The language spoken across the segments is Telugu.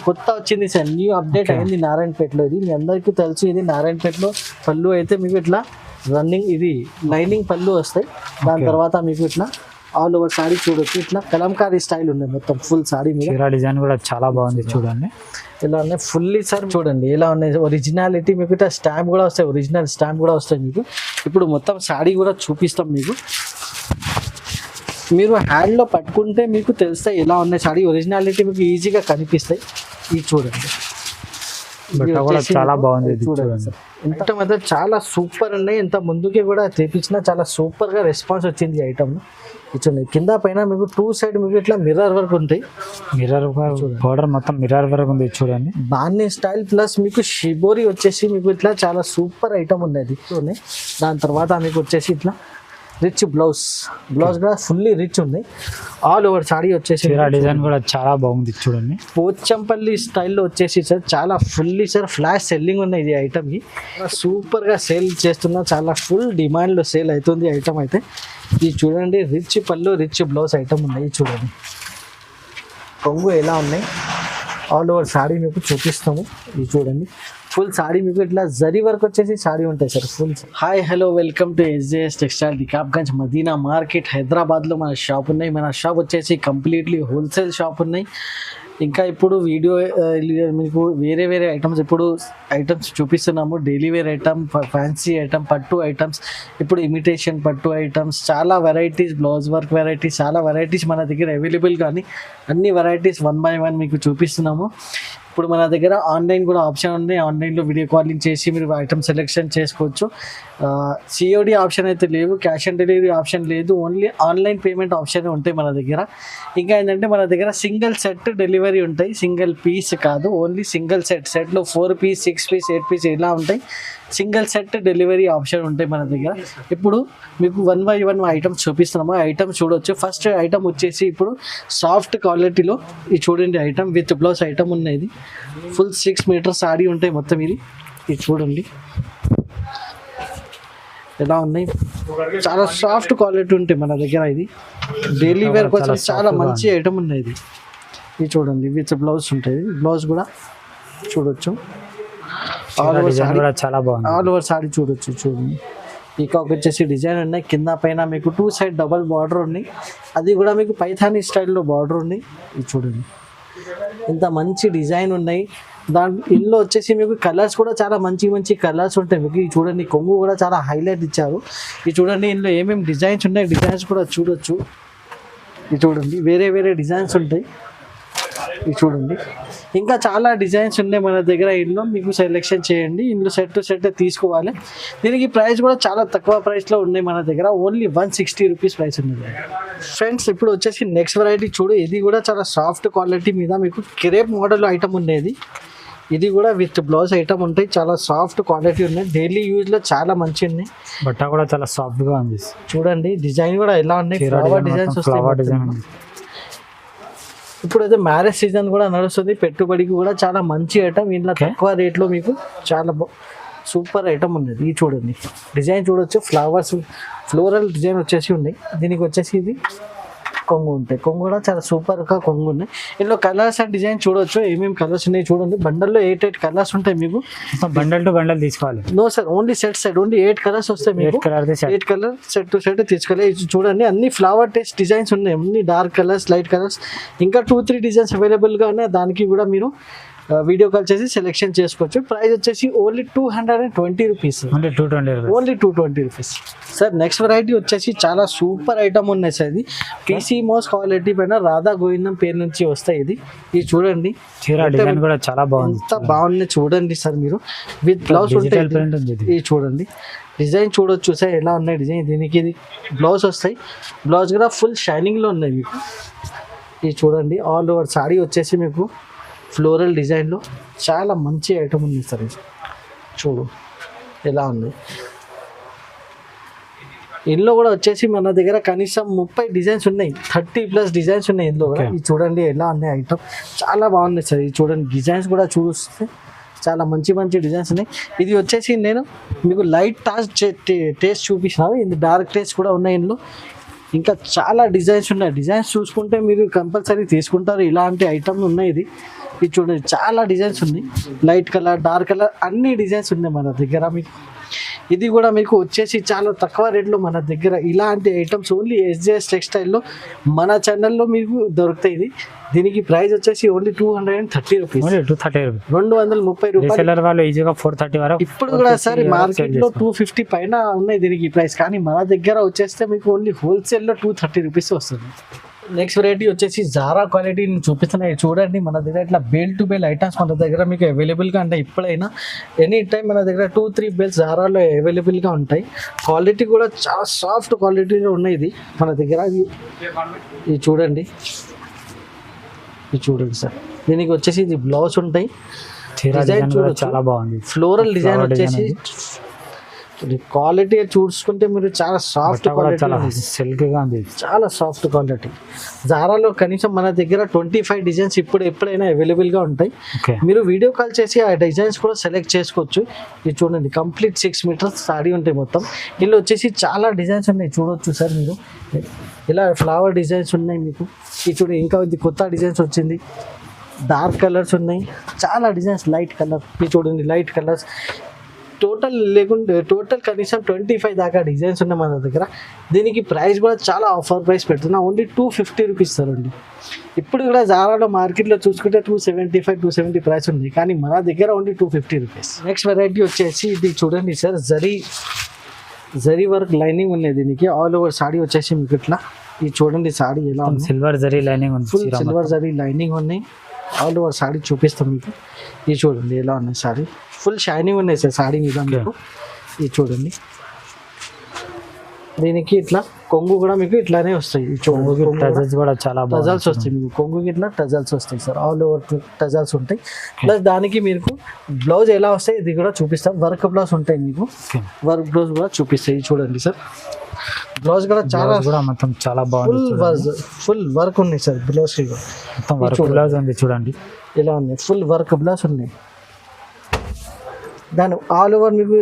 కొత్త వచ్చింది సార్, న్యూ అప్డేట్ అయింది నారాయణపేటలో. ఇది మీ అందరికీ తెలుసు. ఇది నారాయణపేటలో పళ్ళు అయితే మీకు ఇట్లా రన్నింగ్, ఇది లైనింగ్ పళ్ళు వస్తాయి. దాని తర్వాత మీకు ఇట్లా ఆల్ ఓవర్ సారీ చూడొచ్చు. ఇట్లా కలంకారీ స్టైల్ ఉంది మొత్తం ఫుల్ సారీ మీద. డిజైన్ కూడా చాలా బాగుంది చూడండి. ఇలా ఉన్నాయి ఫుల్లీ సార్. చూడండి ఎలా ఉన్నాయి, ఒరిజినాలిటీ మీకు ఇట్లా స్టాంప్ కూడా వస్తాయి, ఒరిజినల్ స్టాంప్ కూడా వస్తాయి మీకు. ఇప్పుడు మొత్తం సారీ కూడా చూపిస్తాం మీకు. మీరు హ్యాండ్లో పట్టుకుంటే మీకు తెలుస్తాయి ఎలా ఉన్నాయి సారీ, ఒరిజినాలిటీ మీకు ఈజీగా కనిపిస్తాయి. ఇది చూడండి, చాలా బాగుంది చూడండి సార్. ఎంత మాత్రం చాలా సూపర్ ఉన్నాయి. ఎంత ముందుకే కూడా తెప్పించినా చాలా సూపర్గా రెస్పాన్స్ వచ్చింది ఈ ఐటమ్. చూడండి కింద పైన మీకు టూ సైడ్ మీకు ఇట్లా మిర్రర్ వర్క్ ఉంటాయి. మిర్రర్ బోర్డర్ మొత్తం మిర్రర్ వర్క్ ఉంది చూడండి. బాన్ని స్టైల్ ప్లస్ మీకు షిబోరి వచ్చేసి మీకు ఇట్లా చాలా సూపర్ ఐటమ్ ఉన్నది. దాని తర్వాత మీకు వచ్చేసి ఇట్లా రిచ్ బ్లౌజ్ కూడా ఫుల్లీ రిచ్ ఉంది. ఆల్ ఓవర్ సారీ వచ్చేసి డిజైన్ కూడా చాలా బాగుంది చూడండి. పోచంపల్లి స్టైల్లో వచ్చేసి సార్ చాలా ఫుల్లీ సార్ ఫ్లాష్ సెల్లింగ్ ఉన్నాయి ఇది ఐటమ్కి. సూపర్గా సేల్ చేస్తున్నా, చాలా ఫుల్ డిమాండ్లో సేల్ అవుతుంది ఐటమ్ అయితే. ఇది చూడండి రిచ్ పళ్ళు రిచ్ బ్లౌజ్ ఐటమ్ ఉన్నాయి. చూడండి కొంగు ఎలా ఉన్నాయి, ఆల్ ఓవర్ సారీ మీకు చూపిస్తాము. ఇది చూడండి ఫుల్ సారీ మీకు ఇట్లా జరీ వర్క్ వచ్చేసి సారీ ఉంటాయి sir full. Hi hello welcome to SJS textile Rikabganj Madina market హైదరాబాద్లో మన షాప్ ఉన్నాయి. మన షాప్ వచ్చేసి కంప్లీట్లీ హోల్సేల్ షాప్ ఉన్నాయి. ఇంకా ఇప్పుడు వీడియో మీకు వేరే వేరే ఐటమ్స్ ఇప్పుడు ఐటమ్స్ చూపిస్తున్నాము. Daily wear item, fancy item, పట్టు ఐటమ్స్, ఇప్పుడు ఇమిటేషన్ పట్టు ఐటమ్స్, చాలా వెరైటీస్, బ్లౌజ్ వర్క్ వెరైటీస్, చాలా వెరైటీస్ మన దగ్గర అవైలబుల్. కానీ అన్ని వెరైటీస్ 1 by 1 మీకు చూపిస్తున్నాము. ఇప్పుడు మన దగ్గర ఆన్లైన్ కూడా ఆప్షన్ ఉంది. ఆన్లైన్లో వీడియో కాలింగ్ చేసి మీరు ఐటమ్ సెలెక్షన్ చేసుకోవచ్చు. సిఓడి ఆప్షన్ అయితే లేవు, క్యాష్ ఆన్ డెలివరీ ఆప్షన్ లేదు, ఓన్లీ ఆన్లైన్ పేమెంట్ ఆప్షన్ ఉంటాయి మన దగ్గర. ఇంకా ఏంటంటే మన దగ్గర సింగిల్ సెట్ డెలివరీ ఉంటాయి, సింగిల్ పీస్ కాదు, ఓన్లీ సింగిల్ సెట్లో 4 పీస్ 6 పీస్ 8 పీస్ ఇలా ఉంటాయి. సింగిల్ సెట్ డెలివరీ ఆప్షన్ ఉంటాయి మన దగ్గర. ఇప్పుడు మీకు 1 by 1 ఐటమ్స్ చూపిస్తున్నాము. ఐటమ్ చూడొచ్చు. ఫస్ట్ ఐటమ్ వచ్చేసి ఇప్పుడు సాఫ్ట్ క్వాలిటీలో ఇది చూడండి, ఐటమ్ విత్ బ్లౌజ్ ఐటమ్ ఉన్నది. ఫుల్ 6 మీటర్ సారీ ఉంటాయి మొత్తం. ఇది చూడండి ఎలా ఉన్నాయి, చాలా సాఫ్ట్ క్వాలిటీ ఉంటాయి మన దగ్గర. ఇది డైలీ వేర్ కోసం చాలా మంచి ఐటమ్ ఉన్నది. ఇది చూడండి విత్ బ్లౌజ్ ఉంటుంది, బ్లౌజ్ కూడా చూడొచ్చు. ఆల్ ఓవర్ సారీ చూడొచ్చు. చూడండి పీకాక్ వచ్చేసి డిజైన్ ఉన్నాయి, కింద పైన మీకు 2 side డబల్ బార్డర్ ఉన్నాయి. అది కూడా మీకు పైథానీ స్టైల్లో బార్డర్ ఉంది. ఇది చూడండి ఇంత మంచి డిజైన్ ఉన్నాయి. ఇందులో వచ్చేసి మీకు కలర్స్ కూడా చాలా మంచి మంచి కలర్స్ ఉంటాయి మీకు. ఇది చూడండి కొంగు కూడా చాలా హైలైట్ ఇచ్చారు. ఇది చూడండి ఇందులో ఏమేమి డిజైన్స్ ఉన్నాయి, డిజైన్స్ కూడా చూడొచ్చు. ఇది చూడండి వేరే వేరే డిజైన్స్ ఉంటాయి. ఇది చూడండి ఇంకా చాలా డిజైన్స్ ఉన్నాయి మన దగ్గర. ఇందులో మీకు సెలెక్షన్ చేయండి, ఇందులో సెట్ టు సెట్ తీసుకోవాలి. దీనికి ప్రైస్ కూడా చాలా తక్కువ ప్రైస్లో ఉన్నాయి మన దగ్గర, ఓన్లీ 160 రూపీస్ ప్రైస్ ఉన్నది ఫ్రెండ్స్. ఇప్పుడు వచ్చేసి నెక్స్ట్ వెరైటీ చూడు, ఇది కూడా చాలా సాఫ్ట్ క్వాలిటీ మీద మీకు క్రేప్ మోడల్ ఐటమ్ ఉండేది. ఇది కూడా విత్ బ్లౌజ్ ఐటమ్ ఉంటాయి, చాలా సాఫ్ట్ క్వాలిటీ ఉన్నాయి, డైలీ యూజ్లో చాలా మంచి ఉన్నాయి. బట్ట కూడా చాలా సాఫ్ట్గా ఉంది. చూడండి డిజైన్ కూడా ఎలా ఉన్నాయి, ఫ్లవర్ డిజైన్స్ వస్తాయి. ఇప్పుడైతే మ్యారేజ్ సీజన్ కూడా నడుస్తుంది, పెట్టుబడికి కూడా చాలా మంచి ఐటమ్. ఇంట్లో తక్కువ రేట్లో మీకు చాలా సూపర్ ఐటమ్ ఉన్నది. ఇది చూడండి డిజైన్ చూడొచ్చు, ఫ్లవర్స్ ఫ్లోరల్ డిజైన్ వచ్చేసి ఉన్నాయి. దీనికి వచ్చేసి ఇది కొంగు ఉంటాయి, కొంగు కూడా చాలా సూపర్గా కొంగు ఉన్నాయి. ఇందులో కలర్స్ అండ్ డిజైన్ చూడొచ్చు, ఏమేమి కలర్స్ ఉన్నాయి చూడండి. బండల్లో 8 కలర్స్ ఉంటాయి మీకు. బండల్ టు బండల్ తీసుకోవాలి? No sir, only set only 8 colours వస్తాయి మీకు. 8 కలర్ సెట్ టు సెట్ తీసుకోవాలి. చూడండి అన్ని ఫ్లవర్ టేస్ట్ డిజైన్స్ ఉన్నాయి, అన్ని డార్క్ కలర్స్, లైట్ కలర్స్, ఇంకా 2-3 డిజైన్స్ అవైలబుల్గా ఉన్నాయి. దానికి కూడా మీరు వీడియో కాల్ చేసి సెలెక్షన్ చేసుకోవచ్చు. ప్రైస్ వచ్చేసి only 220 rupees, only 220 rupees sir. Next variety వచ్చేసి చాలా సూపర్ ఐటమ్ ఉన్నాయి సార్. ఇది పీసీ మోస్ క్వాలిటీ పైన రాధా గోవిందం పేరు నుంచి వస్తాయి. ఇది చూడండి డిజైన్ కూడా చాలా బాగుంది, ఎంత బాగుంది చూడండి సార్. మీరు విత్ బ్లౌజ్ ఉంటాయి. ఇది చూడండి డిజైన్ చూడొచ్చు సార్ ఎలా ఉన్నాయి డిజైన్. దీనికి ఇది బ్లౌజ్ వస్తాయి, బ్లౌజ్ కూడా ఫుల్ షైనింగ్లో ఉన్నాయి మీకు. ఇది చూడండి ఆల్ ఓవర్ సారీ వచ్చేసి మీకు ఫ్లోరల్ డిజైన్లో చాలా మంచి ఐటమ్ ఉంది సార్. చూడు ఎలా ఉంది. ఇందులో కూడా వచ్చేసి మన దగ్గర కనీసం 30 డిజైన్స్ ఉన్నాయి, 30+ డిజైన్స్ ఉన్నాయి ఇందులో కూడా. ఇది చూడండి ఎలా ఉన్నాయి ఐటమ్, చాలా బాగున్నాయి సార్. ఇది చూడండి డిజైన్స్ కూడా చూస్తే చాలా మంచి మంచి డిజైన్స్ ఉన్నాయి. ఇది వచ్చేసి నేను మీకు లైట్ టేస్ట్ చూపిస్తున్నాను, ఇది డార్క్ టేస్ట్ కూడా ఉన్నాయి ఇందులో. ఇంకా చాలా డిజైన్స్ ఉన్నాయి, డిజైన్స్ చూసుకుంటే మీరు కంపల్సరీ తీసుకుంటారు. ఇలాంటి ఐటమ్ ఉన్నాయి. ఇది ఇది చూడండి చాలా డిజైన్స్ ఉన్నాయి, లైట్ కలర్ డార్క్ కలర్ అన్ని డిజైన్స్ ఉన్నాయి మన దగ్గర. మీకు ఇది కూడా మీకు వచ్చేసి చాలా తక్కువ రేట్లో మన దగ్గర ఇలాంటి ఐటమ్స్ ఓన్లీ SJS టెక్స్టైల్లో మన ఛానల్లో మీకు దొరుకుతాయి. దీనికి ప్రైస్ వచ్చేసి ఓన్లీ 230 రూపీస్, 230 రూపాయలు. వాళ్ళు ఈజీగా 430 వరకు. ఇప్పుడు కూడా సార్ మార్కెట్ లో 250 పైన ఉన్నాయి దీనికి ప్రైస్, కానీ మన దగ్గర వచ్చేస్తే మీకు ఓన్లీ హోల్సేల్ లో 230 రూపీస్ వస్తుంది. నెక్స్ట్ వెరైటీ వచ్చేసి జారా క్వాలిటీ నేను చూపిస్తున్నాయి చూడండి. మన దగ్గర ఇట్లా బేల్ టు బేల్ ఐటమ్స్ మన దగ్గర మీకు అవైలబుల్గా ఉంటాయి. ఇప్పుడైనా ఎనీ టైం మన దగ్గర 2-3 బేల్స్ జారాలో అవైలబుల్గా ఉంటాయి. క్వాలిటీ కూడా చాలా సాఫ్ట్ క్వాలిటీలో ఉన్నాయి ఇది మన దగ్గర. ఇది చూడండి, ఇది చూడండి సార్. దీనికి వచ్చేసి ఇది బ్లౌజ్ ఉంటాయి, డిజైన్ చూడొచ్చు, చాలా బాగుంది. ఫ్లోరల్ డిజైన్ వచ్చేసి క్వాలిటీ చూసుకుంటే మీరు చాలా సాఫ్ట్ క్వాలిటీ, సిల్క్ గా ఉంది, చాలా సాఫ్ట్ క్వాలిటీ. జారాలో కనీసం మన దగ్గర 25 డిజైన్స్ ఎప్పుడైనా అవైలబుల్గా ఉంటాయి. మీరు వీడియో కాల్ చేసి ఆ డిజైన్స్ కూడా సెలెక్ట్ చేసుకోవచ్చు. ఇది చూడండి, కంప్లీట్ 6 మీటర్స్ సాడీ ఉంటాయి మొత్తం. ఇందులో వచ్చేసి చాలా డిజైన్స్ ఉన్నాయి చూడొచ్చు సార్ మీరు. ఇలా ఫ్లవర్ డిజైన్స్ ఉన్నాయి మీకు. ఇది చూడండి, ఇంకా ఇది కొత్త డిజైన్స్ వచ్చింది, డార్క్ కలర్స్ ఉన్నాయి, చాలా డిజైన్స్, లైట్ కలర్. ఇది చూడండి, లైట్ కలర్స్ టోటల్ కనీసం 25 దాకా డిజైన్స్ ఉన్నాయి మన దగ్గర. దీనికి ప్రైస్ కూడా చాలా ఆఫర్ ప్రైస్ పెడుతున్నా, ఓన్లీ 250 రూపీస్ సార్ అండి. ఇప్పుడు కూడా జారాలో మార్కెట్లో చూసుకుంటే 275-270 ప్రైస్ ఉంది, కానీ మన దగ్గర ఓన్లీ 250 రూపీస్. నెక్స్ట్ వెరైటీ వచ్చేసి ఇది చూడండి సార్, జరీ వర్క్ లైనింగ్ ఉన్నాయి దీనికి. ఆల్ ఓవర్ సాడీ వచ్చేసి మీకు ఇట్లా. ఇది చూడండి సాడీ ఎలా ఉంది, సిల్వర్ జరీ లైనింగ్ ఉంది, ఫుల్ సిల్వర్ జరీ లైనింగ్ ఉన్నాయి. ఆల్ ఓవర్ సాడీ చూపిస్తాం మీకు. ఇది చూడండి ఎలా ఉన్నాయి సాడీ, ఫుల్ షైనింగ్ ఉన్నాయి సార్ సాడీ మీద మీకు. ఇది చూడండి, దీనికి ఇట్లా కొంగు కూడా మీకు ఇట్లానే వస్తాయి. టజల్స్ కూడా చాలా టజల్స్ వస్తాయి మీకు, కొంగుకి ఇట్లా టజల్స్ వస్తాయి సార్, ఆల్ ఓవర్ టజల్స్ ఉంటాయి. ప్లస్ దానికి మీకు బ్లౌజ్ ఎలా వస్తాయి ఇది కూడా చూపిస్తాం. వర్క్ బ్లౌజ్ ఉంటాయి మీకు, వర్క్ బ్లౌజ్ కూడా చూపిస్తాయి. చూడండి సార్, బ్లౌజ్ కూడా చాలా మొత్తం చాలా బాగుంది, ఫుల్ వర్క్ ఉన్నాయి సార్ బ్లౌజ్ కి. మొత్తం వర్క్ బ్లౌజ్ ఉంది చూడండి, ఇలా ఉన్నాయి, ఫుల్ వర్క్ బ్లౌజ్ ఉన్నాయి. దాని ఆల్ ఓవర్ మీకు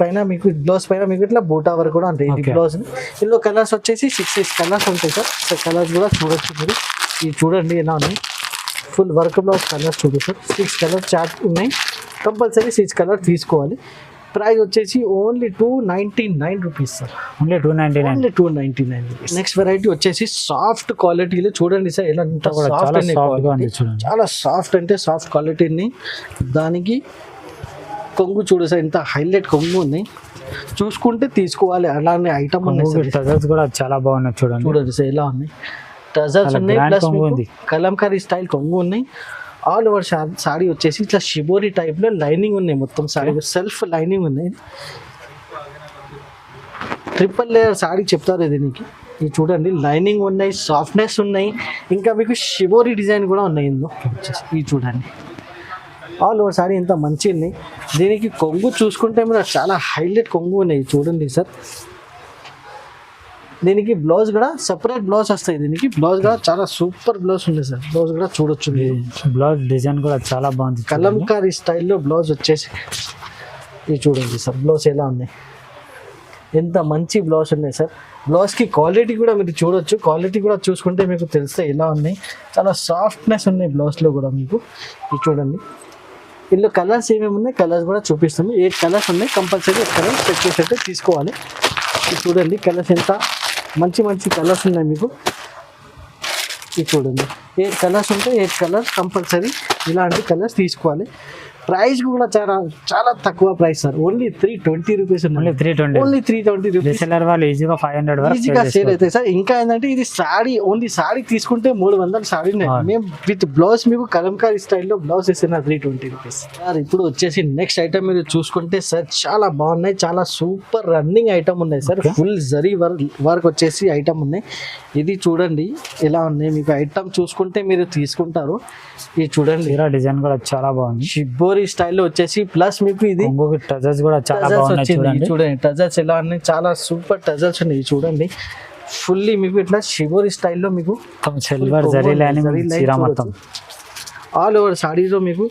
పైన మీకు బ్లౌజ్ పైన మీకు ఇట్లా బూటా వర్క్ కూడా ఉంటాయి. ఇది బ్లౌజ్. ఇందులో కలర్స్ వచ్చేసి 6 కలర్స్ ఉంటాయి సార్. కలర్స్ కూడా చూడొచ్చు మీరు. ఇది చూడండి ఎలా ఉన్నాయి, ఫుల్ వర్క్ బ్లౌజ్ కలర్స్ చూడండి సార్. 6 కలర్ చార్ట్ ఉన్నాయి, కంపల్సరీ 6 కలర్ తీసుకోవాలి. ప్రైస్ వచ్చేసి only 299 rupees sir, only 299 rupees. Next variety వచ్చేసి సాఫ్ట్ క్వాలిటీలో చూడండి సార్, ఎలా చాలా సాఫ్ట్ అంటే సాఫ్ట్ క్వాలిటీని. దానికి కొంగు చూడు సార్, ఇంత హైలైట్ కొంగు ఉంది, చూసుకుంటే తీసుకోవాలి అలానే ఐటమ్ ఉన్నాయి సార్. టజల్స్ కూడా చాలా బాగున్నాయి చూడండి సార్ ఎలా ఉన్నాయి, టజల్స్ ఉన్నాయి, ప్లస్ కలంకారీ స్టైల్ కొంగు ఉన్నాయి. ఆల్ ఓవర్ సాడీ వచ్చేసి ఇట్లా షిబోరి టైప్లో లైనింగ్ ఉన్నాయి, మొత్తం సాడీ సెల్ఫ్ లైనింగ్ ఉన్నాయి. 3 లేయర్ సాడీ చెప్తారు దీనికి. ఇది చూడండి, లైనింగ్ ఉన్నాయి, సాఫ్ట్నెస్ ఉన్నాయి, ఇంకా మీకు షిబోరి డిజైన్ కూడా ఉన్నాయి ఇందులో వచ్చేసి. ఇది చూడండి, ఆల్ ఓవర్ సారీ ఇంత మంచి ఉన్నాయి. దీనికి కొంగు చూసుకుంటే మీరు చాలా హైలైట్ కొంగు ఉన్నాయి చూడండి సార్. దీనికి బ్లౌజ్ కూడా సపరేట్ బ్లౌజ్ వస్తాయి. దీనికి బ్లౌజ్ కూడా చాలా సూపర్ బ్లౌజ్ ఉంది సార్. బ్లౌజ్ కూడా చూడొచ్చు, బ్లౌజ్ డిజైన్ కూడా చాలా బాగుంది, కలంకారీ స్టైల్లో బ్లౌజ్ వచ్చేసి. ఇది చూడండి సార్, బ్లౌజ్ ఎలా ఉన్నాయి, ఎంత మంచి బ్లౌజ్ ఉన్నాయి సార్. బ్లౌజ్కి క్వాలిటీ కూడా మీరు చూడొచ్చు, క్వాలిటీ కూడా చూసుకుంటే మీకు తెలుస్తాయి ఎలా ఉన్నాయి. చాలా సాఫ్ట్నెస్ ఉన్నాయి బ్లౌజ్లో కూడా మీకు. ఇది చూడండి, ఇందులో కలర్స్ ఏమేమి ఉన్నాయి కలర్స్ కూడా చూపిస్తాము. 8 కలర్స్ ఉన్నాయి, కంపల్సరీ కలర్ చెక్ చేసి తీసుకోవాలి. ఇది చూడండి, కలర్స్ ఎంత మంచి కలర్స్ ఉన్నాయి మీకు. ఇది చూడండి, 8 కలర్స్ ఉంటాయి, 8 కలర్స్ కంపల్సరీ ఇలాంటి కలర్స్ తీసుకోవాలి. ప్రైస్ కూడా చాలా తక్కువ price sir, only 320 rupees. Only 320 rupees. వాళ్ళు ఈజీగా 500 వరకు ఈజీగా సేల్ అవుతాయి సార్. ఇంకా ఏంటంటే ఇది సాడీ, ఓన్లీ సాడీ తీసుకుంటే 300 సాడీ మేము విత్ బ్లౌజ్ మీకు కలంకారీ స్టైల్లో బ్లౌజ్ ఇస్తున్నా 320 రూపీస్ సార్. ఇప్పుడు వచ్చేసి నెక్స్ట్ ఐటమ్ మీరు చూసుకుంటే సార్ చాలా బాగున్నాయి, చాలా సూపర్ రన్నింగ్ ఐటమ్ ఉన్నాయి సార్. ఫుల్ జరీ వర్క్ వచ్చేసి ఐటమ్ ఉన్నాయి. ఇది చూడండి ఎలా ఉన్నాయి, మీకు ఐటమ్ చూసుకుంటే మీరు తీసుకుంటారు. ఇది చూడండి, డిజైన్ కూడా చాలా బాగుంది, షిబ్బోరి స్టైల్లో వచ్చేసి. ప్లస్ మీకు ఇది టజల్స్ కూడా చాలా బాగున్నాయి చూడండి, టజల్స్ ఎలా ఉన్నాయి, చాలా సూపర్ టజల్స్ ఉన్నాయి చూడండి. ఫుల్లీ మీకు ఇట్లా షిబోరి స్టైల్లో మీకు సిల్వర్ జరీ లైనింగ్ మొత్తం ఆల్ ఓవర్ సాడీలో మీకు.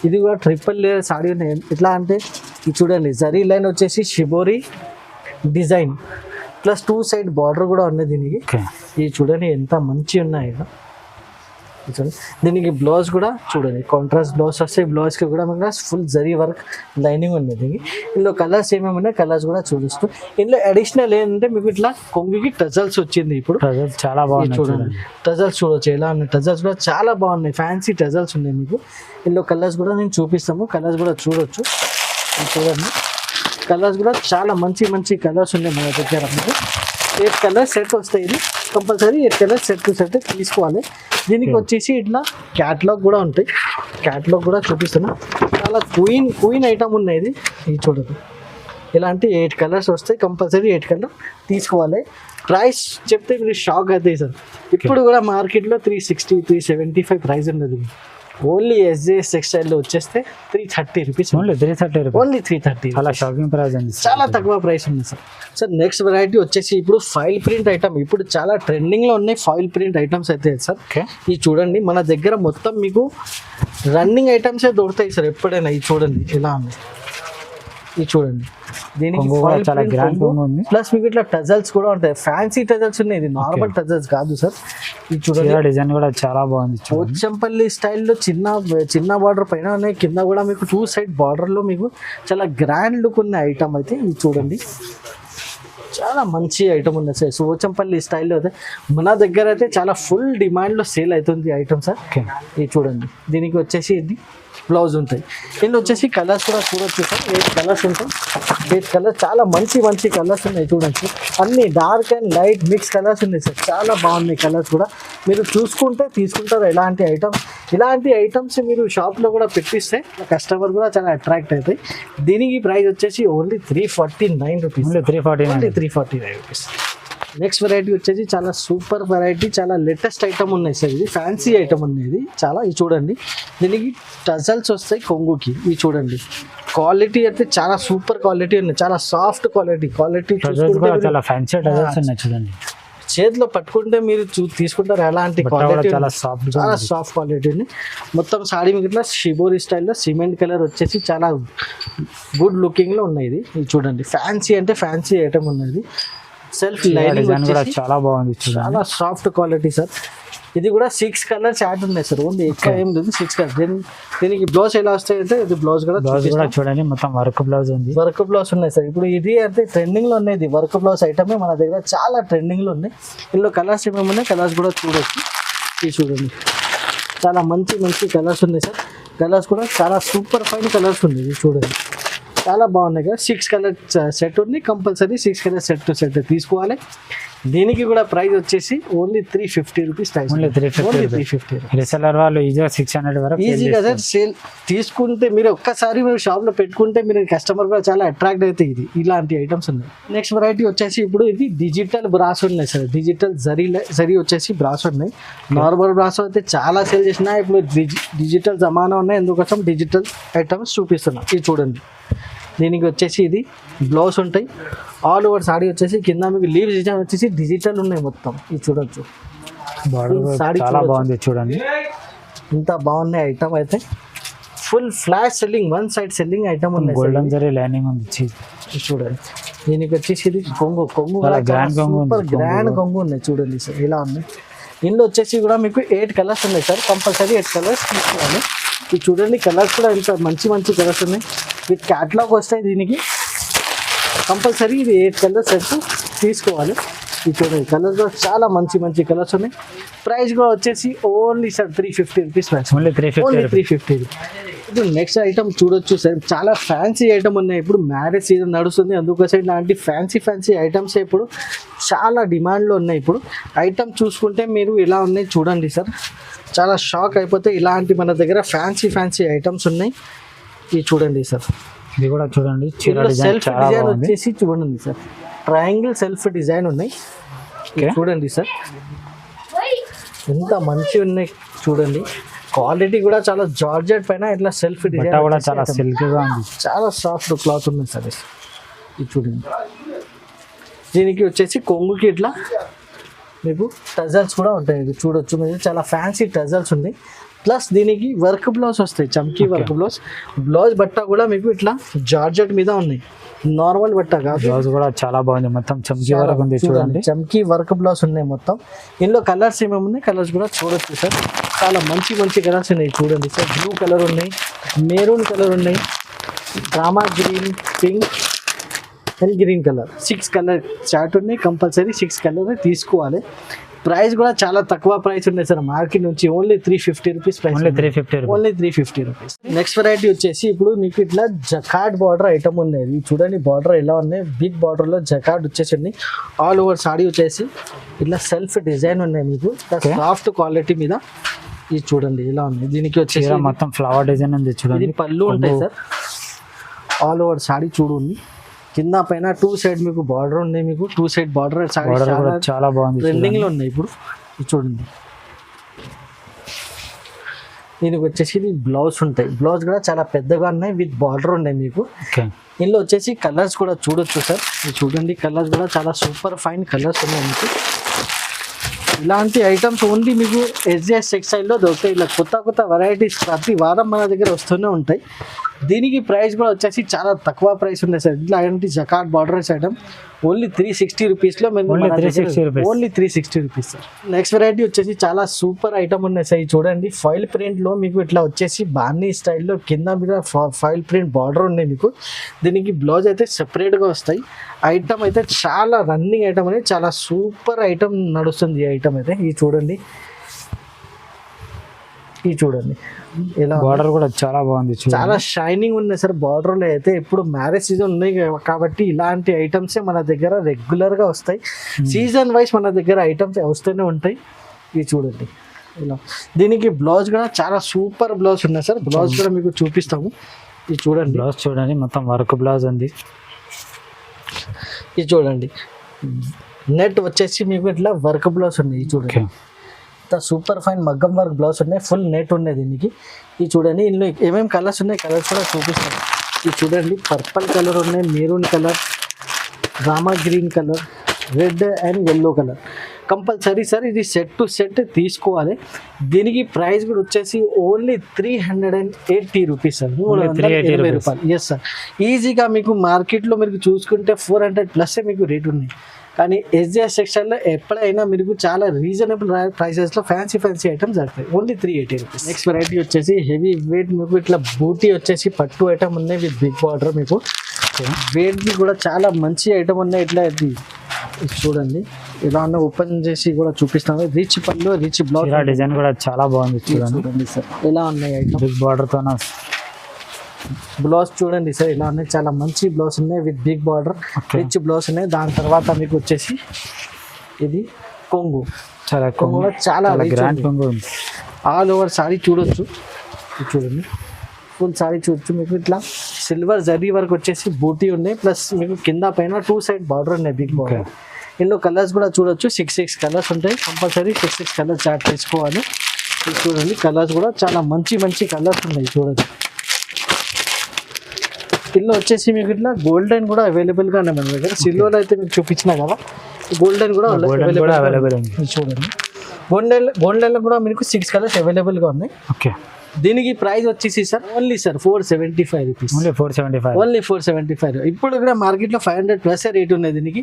ఇది కూడా 3 లేయర్ సాడీ ఉన్నాయి. ఎట్లా అంటే ఇది చూడండి, జరీ లైన్ వచ్చేసి shibori design plus 2 side border కూడా ఉన్నది దీనికి. ఇది చూడండి ఎంత మంచి ఉన్నాయి. చూడండి. దీనికి బ్లౌజ్ కూడా చూడండి కాంట్రాస్ట్ బ్లౌజ్ వస్తే బ్లౌజ్కి కూడా మనకు ఫుల్ జరీ వర్క్ లైనింగ్ ఉంది. దీనికి ఇందులో కలర్స్ ఏమేమి ఉన్నాయి కలర్స్ కూడా చూపిస్తూ ఇందులో అడిషనల్ ఏంటంటే మీకు ఇట్లా కొంగుకి టజల్స్ వచ్చింది. ఇప్పుడు చాలా బాగుంది చూడండి, టజల్స్ చూడొచ్చు ఎలా ఉన్నాయి. టజల్స్ కూడా చాలా బాగున్నాయి, ఫ్యాన్సీ టజల్స్ ఉన్నాయి మీకు. ఇందులో కలర్స్ కూడా నేను చూపిస్తాము, కలర్స్ కూడా చూడొచ్చు. చూడండి కలర్స్ కూడా చాలా మంచి మంచి కలర్స్ ఉన్నాయి మన దగ్గర. మీకు 8 కలర్స్ సెట్ వస్తాయి. ఇది compulsory 8 colours set to set తీసుకోవాలి. దీనికి వచ్చేసి ఇట్లా క్యాటలాగ్ కూడా ఉంటాయి, క్యాటలాగ్ కూడా చూపిస్తున్నా. చాలా క్వీన్ ఐటమ్ ఉన్నాయి. ఇది చూడండి ఇలాంటి 8 కలర్స్ వస్తాయి, కంపల్సరీ 8 కలర్ తీసుకోవాలి. ప్రైస్ చెప్తే మీరు షాక్ అవుతాయి సార్. ఇప్పుడు కూడా మార్కెట్లో 360 375 ప్రైస్ ఉన్నది. ఓన్లీ ఎస్జేఎస్ టెక్స్టైల్లో వచ్చేస్తే 330 రూపీస్. Only 330 rupees, only 330. చాలా షాకింగ్ ప్రైస్ అండి, చాలా తక్కువ ప్రైస్ ఉంది సార్. సార్ నెక్స్ట్ వెరైటీ వచ్చేసి ఇప్పుడు ఫాయిల్ ప్రింట్ ఐటమ్. ఇప్పుడు చాలా ట్రెండింగ్లో ఉన్నాయి ఫాయిల్ ప్రింట్ ఐటమ్స్ అయితే సార్. ఇది చూడండి మన దగ్గర మొత్తం మీకు రన్నింగ్ ఐటమ్సే దొరుకుతాయి సార్ ఎప్పుడైనా. ఇది చూడండి ఎలా ఉంది, ఇది చూడండి. దీనికి చాలా గ్రాండ్ ఉంది. ప్లస్ మీకు ఇట్లా టజల్స్ కూడా ఉంటాయి, ఫ్యాన్సీ టజల్స్ ఉన్నాయి. ఇది నార్మల్ టజల్స్ కాదు సార్. ఇది చూడండి డిజైన్ కూడా చాలా బాగుంది. పోచంపల్లి స్టైల్లో చిన్న బార్డర్ పైన ఉన్నాయి, కింద కూడా మీకు 2 సైడ్ బార్డర్లో మీకు చాలా గ్రాండ్ లుక్ ఉన్న ఐటమ్ అయితే. ఇది చూడండి చాలా మంచి ఐటమ్ ఉంది సార్. పోచంపల్లి స్టైల్లో అయితే మన దగ్గర అయితే చాలా ఫుల్ డిమాండ్లో సేల్ అవుతుంది ఐటమ్ సార్. ఇది చూడండి దీనికి వచ్చేసి ఇది బ్లౌజ్ ఉంటాయి. ఇందులో వచ్చేసి కలర్స్ కూడా చూడొచ్చు సార్. 8 కలర్స్ ఉంటాయి, 8 కలర్స్ చాలా మంచి మంచి కలర్స్ ఉన్నాయి చూడండి. అన్ని dark and light mix colours ఉన్నాయి సార్, చాలా బాగున్నాయి కలర్స్ కూడా. మీరు చూసుకుంటే తీసుకుంటారు ఇలాంటి ఐటమ్స్ మీరు షాప్లో కూడా పెట్టిస్తే కస్టమర్ కూడా చాలా అట్రాక్ట్ అవుతాయి. దీనికి ప్రైస్ వచ్చేసి only 349 rupees. 349 rupees. Next variety వచ్చేసి చాలా సూపర్ వెరైటీ, చాలా లేటెస్ట్ ఐటమ్ ఉన్నాయి సార్. ఇది ఫ్యాన్సీ ఐటమ్ ఉన్నాయి. ఇది చాలా ఇది చూడండి దీనికి టజల్స్ వస్తాయి కొంగుకి. ఇది చూడండి క్వాలిటీ అయితే చాలా సూపర్ క్వాలిటీ ఉన్నాయి, చాలా సాఫ్ట్ క్వాలిటీ చాలా ఫ్యాన్సీ టజల్స్ ఉన్నాయి చూడండి. చేతిలో పట్టుకుంటే మీరు తీసుకుంటారు ఎలాంటి క్వాలిటీ, చాలా సాఫ్ట్ క్వాలిటీ ఉంది. మొత్తం సాడీ మీకు ఇట్లా షిబోరి స్టైల్లో సిమెంట్ కలర్ వచ్చేసి చాలా గుడ్ లుకింగ్లో ఉన్నాయి. ఇది చూడండి ఫ్యాన్సీ అంటే ఫ్యాన్సీ ఐటమ్ ఉన్నది. సెల్ఫ్ లైనింగ్ కూడా చాలా బాగుంది, చాలా సాఫ్ట్ క్వాలిటీ సార్. ఇది కూడా 6 కలర్స్ యాడ్ ఉన్నాయి సార్, ఓన్లీ ఎక్కువ ఏం లేదు 6 కలర్స్. దీనికి బ్లౌజ్ ఎలా వస్తాయి అంటే ఇది బ్లౌజ్ కూడా చూడండి మొత్తం వర్క్ బ్లౌజ్ ఉంది, వర్క్ బ్లౌజ్ ఉన్నాయి సార్. ఇప్పుడు ఇది అంటే ట్రెండింగ్ లో ఉన్నాయి, వర్క్ బ్లౌజ్ ఐటమే మన దగ్గర చాలా ట్రెండింగ్ లో ఉన్నాయి. ఇందులో కలర్స్ ఏమేమి ఉన్నాయి కలర్స్ కూడా చూడొచ్చు. ఇది చూడండి చాలా మంచి మంచి కలర్స్ ఉన్నాయి సార్. కలర్స్ కూడా చాలా సూపర్ ఫైన్ కలర్స్ ఉన్నాయి. ఇది చూడండి చాలా బాగున్నాయి కదా. 6 కలర్ సెట్ ఉంది, compulsory 6 colour set to set తీసుకోవాలి. దీనికి కూడా ప్రైస్ వచ్చేసి ఓన్లీ 350 రూపీస్. ఓన్లీ 350. రీసెల్లర్ వాళ్ళు ఈజీగా 600 వరకు ఈజీగా సార్ సేల్ తీసుకుంటే మీరు ఒక్కసారి మీరు షాప్లో పెట్టుకుంటే మీరు కస్టమర్ కూడా చాలా అట్రాక్ట్ అవుతాయి. ఇది ఇలాంటి ఐటమ్స్ ఉన్నాయి. నెక్స్ట్ వెరైటీ వచ్చేసి ఇప్పుడు ఇది డిజిటల్ బ్రాస్ ఉన్నాయి సార్. డిజిటల్ జరీ వచ్చేసి బ్రాస్ ఉన్నాయి. నార్మల్ బ్రాస్ అయితే చాలా సేల్ చేసినా ఇప్పుడు డిజిటల్ జమానా ఉన్నాయి, ఎందుకోసం డిజిటల్ ఐటమ్స్ చూపిస్తున్నాం. ఇది చూడండి దీనికి వచ్చేసి ఇది బ్లౌజ్ ఉంటాయి. ఆల్ ఓవర్ సాడీ వచ్చేసి కింద మీకు లీవ్స్ డిజైన్ వచ్చేసి డిజిటల్ ఉన్నాయి మొత్తం. ఇది చూడొచ్చు చాలా బాగుంది చూడండి, ఇంత బాగున్నాయి ఐటమ్ అయితే. Full flash selling, 1 side selling item ఉన్నాయి. గోల్డెన్ జరీ లైనింగ్ ఉంది చూడండి. దీనికి వచ్చేసి ఇది కొంగు సూపర్ గ్రాండ్ కొంగు ఉన్నాయి చూడండి సార్ ఇలా ఉన్నాయి. ఇందులో వచ్చేసి కూడా మీకు 8 కలర్స్ ఉన్నాయి సార్, కంపల్సరీ 8 కలర్స్ తీసుకోవాలి. ఇది చూడండి కలర్స్ కూడా ఇంత మంచి మంచి కలర్స్ ఉన్నాయి. విత్ క్యాటలాగ్ వస్తాయి దీనికి, కంపల్సరీ ఇది 8 కలర్స్ సెట్ తీసుకోవాలి. ఇది చూడండి కలర్స్ కూడా చాలా మంచి మంచి కలర్స్ ఉన్నాయి. ప్రైస్ కూడా వచ్చేసి ఓన్లీ సార్ 350 రూపీస్. ఓన్లీ 350. ఇప్పుడు నెక్స్ట్ ఐటమ్ చూడొచ్చు సార్, చాలా ఫ్యాన్సీ ఐటమ్ ఉన్నాయి. ఇప్పుడు మ్యారేజ్ సీజన్ నడుస్తుంది, అందుకోసం ఇలాంటి ఫ్యాన్సీ ఐటమ్స్ ఇప్పుడు చాలా డిమాండ్లో ఉన్నాయి. ఇప్పుడు ఐటమ్ చూసుకుంటే మీరు ఇలా ఉన్నాయి చూడండి సార్, చాలా షాక్ అయిపోతే. ఇలాంటి మన దగ్గర ఫ్యాన్సీ ఐటమ్స్ ఉన్నాయి. ఇది చూడండి సార్, ఇది కూడా చూడండి సెల్ఫ్ డిజైన్ వచ్చేసి చూడండి సార్, ట్రయాంగిల్ సెల్ఫ్ డిజైన్ ఉన్నాయి. చూడండి సార్ ఎంత మంచి ఉన్నాయి చూడండి. క్వాలిటీ కూడా చాలా జార్జెట్ పైన ఇట్లా సెల్ఫ్ డిజైన్ కూడా చాలా సిల్క్గా ఉంది, చాలా సాఫ్ట్ క్లాత్ ఉంది సార్. ఇది చూడండి దీనికి వచ్చేసి కొంగుకి ఇట్లా మీకు టజల్స్ కూడా ఉంటాయి. ఇది చూడొచ్చు మీరు, చాలా ఫ్యాన్సీ టజల్స్ ఉన్నాయి. ప్లస్ దీనికి వర్క్ బ్లౌజ్ వస్తాయి, చమ్కీ వర్క్ బ్లౌజ్ బట్ట కూడా మీకు ఇట్లా జార్జెట్ మీద ఉన్నాయి, నార్మల్ బట్ట కాదు. బ్లౌజ్ కూడా చాలా బాగుంది, మొత్తం చమ్కీ వర్క్ ఉంది చూడండి, చమ్కీ వర్క్ బ్లౌజ్ ఉన్నాయి మొత్తం. ఇందులో కలర్స్ ఏమేమి ఉన్నాయి కలర్స్ కూడా చూడొచ్చు సార్. చాలా మంచి మంచి కలర్స్ ఉన్నాయి చూడండి సార్. బ్లూ కలర్ ఉన్నాయి, మెరూన్ కలర్ ఉన్నాయి, drama green, pink and green colour. 6 colour chart ఉన్నాయి, కంపల్సరీ 6 కలర్ తీసుకోవాలి. ప్రైస్ కూడా చాలా తక్కువ ప్రైస్ ఉన్నాయి సార్ మార్కెట్ నుంచి. Only 350 rupees price. Only 350. Only 350 rupees. Next variety వచ్చేసి ఇప్పుడు మీకు ఇట్లా జకార్డ్ బార్డర్ ఐటమ్ ఉన్నాయి. చూడండి బార్డర్ ఎలా ఉన్నాయి, బిగ్ బార్డర్ లో జకార్డ్ వచ్చేసి ఆల్ ఓవర్ సాడీ వచ్చేసి ఇట్లా సెల్ఫ్ డిజైన్ ఉన్నాయి మీకు సాఫ్ట్ క్వాలిటీ మీద. ఇది చూడండి ఎలా ఉంది. దీనికి వచ్చేసి మొత్తం ఫ్లవర్ డిజైన్ ఉంది చూడండి. ఇది పళ్ళు ఉంటాయి సార్. ఆల్ ఓవర్ సాడీ చూడండి, కింద పైన 2 సైడ్ మీకు బార్డర్ ఉన్నాయి. మీకు 2 సైడ్ బార్డర్ చాలా బాగుంది, ట్రెండింగ్ లో ఉన్నాయి ఇప్పుడు. ఇది చూడండి. దీనికి వచ్చేసి బ్లౌజ్ ఉంటాయి, బ్లౌజ్ కూడా చాలా పెద్దగా ఉన్నాయి, విత్ బార్డర్ ఉన్నాయి మీకు. ఇందులో వచ్చేసి కలర్స్ కూడా చూడొచ్చు సార్. ఇది చూడండి కలర్స్ కూడా చాలా సూపర్ ఫైన్ కలర్స్ ఉన్నాయి మీకు. ఇలాంటి ఐటమ్స్ ఓన్లీ మీకు ఎస్జేఎస్ టెక్స్టైల్లో దొరుకుతాయి. ఇలా కొత్త కొత్త వెరైటీస్ ప్రతి వారం మన దగ్గర వస్తూనే ఉంటాయి. దీనికి ప్రైస్ కూడా వచ్చేసి చాలా తక్కువ ప్రైస్ ఉన్నాయి సార్. ఇలాంటి జకార్డ్ బార్డర్స్ ఐటమ్ ఓన్లీ 360 రూపీస్లో only 360 rupees sir. Next variety వచ్చేసి చాలా సూపర్ ఐటమ్ ఉన్నాయి సార్. ఇది చూడండి ఫాయిల్ ప్రింట్లో మీకు ఇట్లా వచ్చేసి బాన్నీ స్టైల్లో కింద మీద ఫాయిల్ ప్రింట్ బార్డర్ ఉన్నాయి మీకు. దీనికి బ్లౌజ్ అయితే సెపరేట్గా వస్తాయి. ఐటమ్ అయితే చాలా రన్నింగ్ ఐటమ్ అనేది చాలా సూపర్ ఐటమ్ నడుస్తుంది ఈ ఐటమ్ అయితే. ఇది చూడండి, ఇది చూడండి ఎలా బార్డర్ కూడా చాలా బాగుంది, చాలా షైనింగ్ ఉన్నాయి సార్. బార్డర్లో అయితే ఇప్పుడు మ్యారేజ్ సీజన్ ఉన్నాయి కాబట్టి ఇలాంటి ఐటమ్స్ మన దగ్గర రెగ్యులర్ గా వస్తాయి. సీజన్ వైజ్ మన దగ్గర ఐటమ్స్ వస్తూనే ఉంటాయి. ఇది చూడండి ఇలా. దీనికి బ్లౌజ్ కూడా చాలా సూపర్ బ్లౌజ్ ఉన్నాయి సార్. బ్లౌజ్ కూడా మీకు చూపిస్తాము. ఇది చూడండి, బ్లౌజ్ చూడండి మొత్తం వర్క్ బ్లౌజ్ ఉంది. ఇది చూడండి నెట్ వచ్చేసి మీకు ఇట్లా వర్క్ బ్లౌజ్ ఉంది. ఇది చూడండి సూపర్ ఫైన్ మగ్గం వర్క్ బ్లౌజ్ ఉన్నాయి, ఫుల్ నెట్ ఉన్నాయి దీనికి. ఇది చూడండి ఇందులో ఏమేమి కలర్స్ ఉన్నాయి, కలర్స్ కూడా చూపిస్తాను. ఇది చూడండి పర్పుల్ కలర్ ఉన్నాయి, maroon colour, Rama green colour, red and yellow colour. Compulsory sir ఇది సెట్ టు సెట్ తీసుకోవాలి. దీనికి ప్రైస్ కూడా వచ్చేసి ఓన్లీ 380 రూపీస్ సార్. 380 రూపాయలు. Yes sir. ఈజీగా మీకు మార్కెట్లో మీరు చూసుకుంటే 400+ మీకు రేట్ ఉన్నాయి. కానీ ఎస్జేఎస్ సెక్షన్లో ఎప్పుడైనా మీకు చాలా రీజనబుల్ ప్రైసెస్లో ఫ్యాన్సీ ఐటమ్స్ దొరుకుతాయి. Only 380 rupees. నెక్స్ట్ వెరైటీ వచ్చేసి హెవీ వెయిట్ మీకు ఇట్లా బూటీ వచ్చేసి పట్టు ఐటమ్ ఉన్నాయి విత్ బిగ్ బార్డర్ మీకు. వెయిట్ది కూడా చాలా మంచి ఐటమ్ ఉన్నాయి. ఇట్లా ఇది చూడండి ఇలా ఉన్న ఓపెన్ చేసి కూడా చూపిస్తాను. రిచ్ పళ్ళు, రిచ్ బ్లౌజ్ డిజైన్ కూడా చాలా బాగుంది చూడండి సార్. ఎలా ఉన్నాయి ఐటమ్ బిగ్ బార్డర్తో. బ్లౌజ్ చూడండి సార్ ఇలా ఉన్నాయి, చాలా మంచి బ్లౌజ్ ఉన్నాయి with big border, rich blouse ఉన్నాయి. దాని తర్వాత మీకు వచ్చేసి ఇది కొంగు. కొంగు చాలా గ్రాండ్ కొంగు ఉంది. ఆల్ ఓవర్ సారీ చూడొచ్చు. చూడండి ఫుల్ సారీ చూడొచ్చు. మీకు ఇట్లా సిల్వర్ జరీ వర్క్ వచ్చేసి బూటీ ఉన్నాయి, ప్లస్ మీకు కింద పైన 2 సైడ్ బార్డర్ ఉన్నాయి బిగ్ బార్డర్. ఇందులో కలర్స్ కూడా చూడొచ్చు. 6 కలర్స్ ఉంటాయి. కంపల్సరీ 6 కలర్స్ చార్ట్ చేసుకోవాలి. చూడండి కలర్స్ కూడా చాలా మంచి మంచి కలర్స్ ఉన్నాయి చూడండి. ఇందులో వచ్చేసి మీకు ఇట్లా గోల్డెన్ కూడా అవైలబుల్గా ఉన్నాయి మన దగ్గర. సిల్వర్ అయితే మీకు చూపించినా కదా, గోల్డెన్ కూడా అవైలబుల్ ఉంది చూడండి. గోల్డెన్లో కూడా మీకు 6 కలర్స్ అవైలబుల్గా ఉన్నాయి. ఓకే. దీనికి ప్రైస్ వచ్చేసి sir only sir 475 rupees. Only 475. ఇప్పుడు కూడా మార్కెట్లో 500+ రేట్ ఉన్నాయి దీనికి,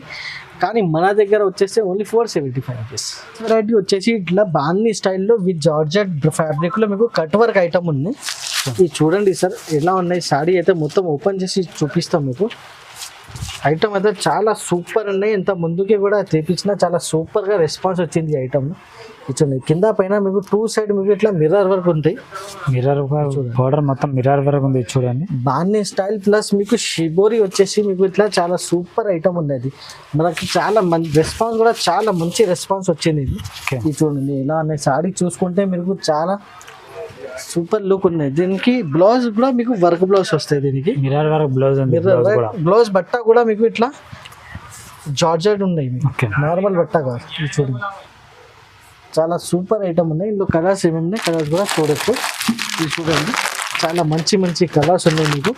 కానీ మన దగ్గర వచ్చేసి ఓన్లీ 475 రూపీస్. వెరైటీ వచ్చేసి ఇట్లా బాన్నీ స్టైల్లో విత్ జార్జెట్ ఫ్యాబ్రిక్లో మీకు కట్ వర్క్ ఐటమ్ ఉంది. ఇది చూడండి సార్ ఎలా ఉన్నాయి. సాడీ అయితే మొత్తం ఓపెన్ చేసి చూపిస్తాం మీకు. ఐటమ్ అయితే చాలా సూపర్ ఉన్నాయి. ఇంత ముందుకే కూడా తెప్పించిన చాలా సూపర్గా రెస్పాన్స్ వచ్చింది ఈ ఐటమ్. చూడండి కింద పైన మీకు 2 సైడ్ మీకు ఇట్లా మిర్రర్ వర్క్ ఉంటాయి. మిర్రర్ బార్డర్ మొత్తం మిర్రర్ వర్క్ ఉంది చూడండి. బాన్నీ స్టైల్ ప్లస్ మీకు షిబోరి వచ్చేసి మీకు ఇట్లా చాలా సూపర్ ఐటమ్ ఉన్నది. మనకి చాలా రెస్పాన్స్ కూడా చాలా మంచి రెస్పాన్స్ వచ్చింది ఇది. ఇది చూడండి ఎలా ఉన్నాయి. సాడీ చూసుకుంటే మీకు చాలా సూపర్ లుక్ ఉన్నాయి. దీనికి బ్లౌజ్ కూడా మీకు వర్క్ బ్లౌజ్ వస్తాయి. దీనికి మిర్రర్ వర్క్ బ్లౌజ్ ఉంది. బ్లౌజ్ బట్ట కూడా మీకు ఇట్లా జార్జెట్ ఉన్నాయి, నార్మల్ బట్ట కాదు. ఇది చూడండి చాలా సూపర్ ఐటమ్ ఉన్నాయి. ఇందులో కలర్స్ ఏమేమి ఉన్నాయి, కలర్స్ కూడా చూడొచ్చు. ఇది చూడండి చాలా మంచి మంచి కలర్స్ ఉన్నాయి మీకు.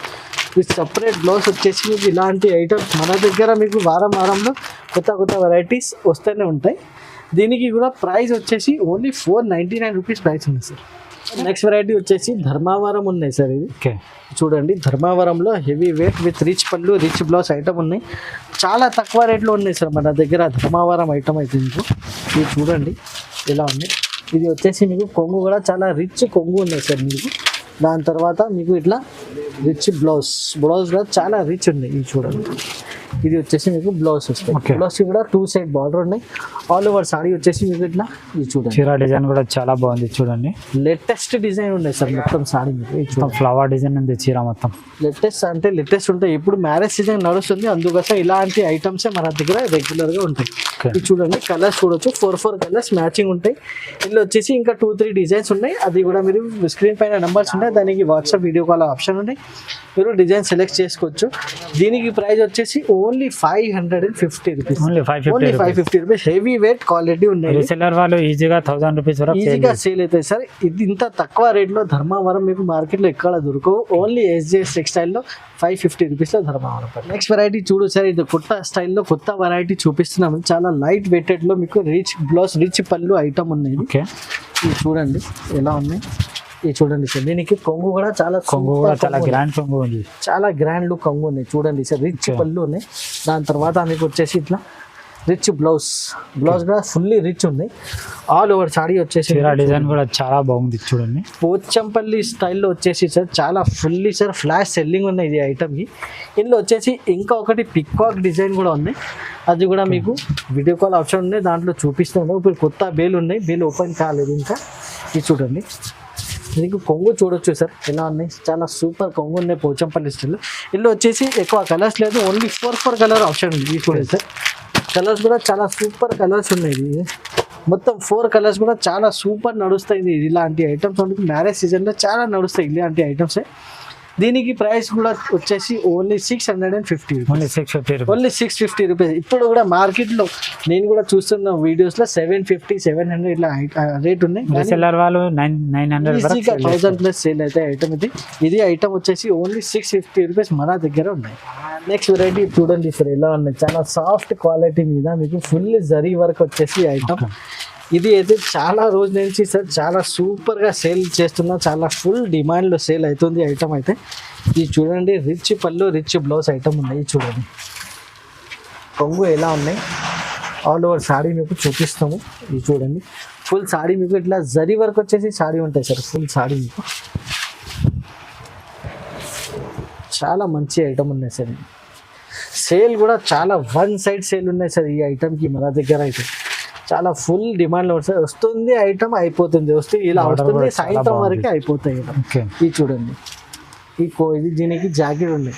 విత్ సపరేట్ బ్లౌజ్ వచ్చేసి మీకు ఇలాంటి ఐటమ్స్ మన దగ్గర మీకు వారంలో కొత్త కొత్త వెరైటీస్ వస్తూనే ఉంటాయి. దీనికి కూడా ప్రైస్ వచ్చేసి ఓన్లీ 499 రూపీస్ ప్రైస్ ఉంది సార్. నెక్స్ట్ వెరైటీ వచ్చేసి ధర్మావరం ఉన్నాయి సార్. ఇది చూడండి ధర్మావరంలో హెవీ వెయిట్ విత్ రిచ్ పళ్ళు, రిచ్ బ్లౌజ్ ఐటమ్ ఉన్నాయి. చాలా తక్కువ రేట్లో ఉన్నాయి సార్ మన దగ్గర ధర్మావరం ఐటమ్ అయితే. మీకు ఇది చూడండి ఎలా ఉంది. ఇది వచ్చేసి మీకు కొంగు కూడా చాలా రిచ్ కొంగు ఉన్నాయి సార్ మీకు. దాని తర్వాత మీకు ఇట్లా రిచ్ బ్లౌజ్ కూడా చాలా రిచ్ ఉన్నాయి. ఇది చూడండి, ఇది వచ్చేసి మీకు బ్లౌజ్ వస్తుంది. బ్లౌజ్ కూడా 2 సైడ్ బార్డర్ ఉన్నాయి. ఆల్ ఓవర్ సారీ వచ్చేసి మీకు ఇట్లా ఇది చూడండి. చీర డిజైన్ కూడా చాలా బాగుంది చూడండి. లేటెస్ట్ డిజైన్ ఉన్నాయి సార్ మొత్తం సారీ మీకు. మొత్తం ఫ్లవర్ డిజైన్ ఉంది చీర మొత్తం. లేటెస్ట్ అంటే లేటెస్ట్ ఉంటాయి. ఇప్పుడు మ్యారేజ్ సీజన్ నడుస్తుంది, అందుకోసం ఇలాంటి ఐటమ్స్ మన దగ్గర రెగ్యులర్ గా ఉంటాయి. ఇది చూడండి, కలర్స్ చూడొచ్చు. 4 కలర్స్ మ్యాచింగ్ ఉంటాయి. ఇందులో వచ్చేసి ఇంకా 2-3 డిజైన్స్ ఉన్నాయి. అది కూడా మీరు స్క్రీన్ పైన నెంబర్స్ ఉన్నాయి, దానికి వాట్సాప్ వీడియో కాల్ ఆప్షన్ ఉన్నాయి. మీరు డిజైన్ సెలెక్ట్ చేసుకోవచ్చు. దీనికి ప్రైస్ వచ్చేసి only 550 rupees. Only 550 rupees. Heavy weight quality ఉన్నాయి. రీసెల్లర్ వాళ్ళు ఈజీగా 1000 రూపీస్ వరకు ఈజీగా సేల్ అవుతాయి సార్. ఇది ఇంత తక్కువ రేట్ లో ధర్మావరం మీకు మార్కెట్ లో ఎక్కడ దొరకవు. ఓన్లీ SJS టెక్స్టైల్ లో 550 రూపీస్ లో ధర్మావరం. నెక్స్ట్ వెరైటీ చూడు సార్, ఇది కొత్త స్టైల్లో కొత్త వెరైటీ చూపిస్తున్నాము. చాలా లైట్ వెయిటెడ్ లో మీకు రిచ్ పళ్ళు ఐటమ్ ఉన్నాయి. ఇది చూడండి ఎలా ఉన్నాయి. ఇది చూడండి సార్, దీనికి కొంగు కూడా చాలా గ్రాండ్ కొంగు ఉంది. చాలా గ్రాండ్ లుక్ కొంగు ఉన్నాయి. చూడండి సార్, రిచ్ పళ్ళు ఉన్నాయి. దాని తర్వాత మీకు వచ్చేసి ఇట్లా రిచ్ బ్లౌజ్ కూడా ఫుల్లీ రిచ్ ఉంది. ఆల్ ఓవర్ సారీ వచ్చేసి డిజైన్ కూడా చాలా బాగుంది చూడండి. పోచంపల్లి స్టైల్లో వచ్చేసి సార్ చాలా ఫుల్లీ సార్ ఫ్లాష్ సెల్లింగ్ ఉన్నాయి ఇది ఐటమ్కి. ఇందులో వచ్చేసి ఇంకా ఒకటి పికాక్ డిజైన్ కూడా ఉంది. అది కూడా మీకు వీడియో కాల్ ఆప్షన్ ఉంది, దాంట్లో చూపిస్తున్నాను. ఇప్పుడు కొత్త బేల్ ఉన్నాయి, బేల్ ఓపెన్ కాలేదు ఇంకా. ఇది చూడండి, మీకు కొంగు చూడొచ్చు సార్ ఎలా ఉన్నాయి. చాలా సూపర్ కొంగు ఉన్నాయి పోచంపల్లి స్టైల్లో. ఇందులో వచ్చేసి ఎక్కువ కలర్స్ లేదు, ఓన్లీ 4 కలర్ ఆప్షన్ ఉంది. ఇది చూడండి సార్, కలర్స్ కూడా చాలా సూపర్ కలర్స్ ఉన్నాయి. ఇది మొత్తం 4 కలర్స్ కూడా చాలా సూపర్ నడుస్తాయి. ఇది ఇలాంటి ఐటమ్స్ మనకి మ్యారేజ్ సీజన్లో చాలా నడుస్తాయి ఇలాంటి ఐటమ్స్. దీనికి ప్రైస్ కూడా వచ్చేసి ఓన్లీ 650 ఓన్లీ 650 రూపీస్. ఇప్పుడు కూడా మార్కెట్లో నేను కూడా చూస్తున్న వీడియోస్లో 750-700 ఇట్లా రేట్ ఉన్నాయి. 1000+ సేల్ అయితే ఐటమ్ ఇది. ఇది ఐటమ్ వచ్చేసి ఓన్లీ 650 రూపీస్ మన దగ్గర ఉన్నాయి. నెక్స్ట్ వెరైటీ చూడండి సార్ ఎలా ఉన్నాయి. చాలా సాఫ్ట్ క్వాలిటీ మీద మీకు ఫుల్ జరీ వర్క్ వచ్చేసి ఐటమ్. ఇది అయితే చాలా రోజుల నుంచి సార్ చాలా సూపర్గా సేల్ చేస్తున్నా, చాలా ఫుల్ డిమాండ్లో సేల్ అవుతుంది ఐటమ్ అయితే. ఇది చూడండి, రిచ్ పళ్ళు రిచ్ బ్లౌజ్ ఐటమ్ ఉన్నాయి. చూడండి కొంగు ఎలా ఉన్నాయి. ఆల్ ఓవర్ సారీ మీకు చూపిస్తాము. ఇది చూడండి, ఫుల్ సారీ మీకు ఇట్లా జరీ వర్క్ వచ్చేసి సారీ ఉంటాయి సార్. ఫుల్ సారీ మీకు చాలా మంచి ఐటమ్ ఉన్నాయి సార్. సేల్ కూడా చాలా 1 సైడ్ సేల్ ఉన్నాయి సార్ ఈ ఐటమ్కి మన దగ్గర అయితే. చాలా ఫుల్ డిమాండ్లో వస్తుంది ఐటమ్, అయిపోతుంది ఇలా వస్తుంది, సాయంత్రం వరకే అయిపోతాయి. ఇది చూడండి, ఇది దీనికి జాకెట్ ఉంది.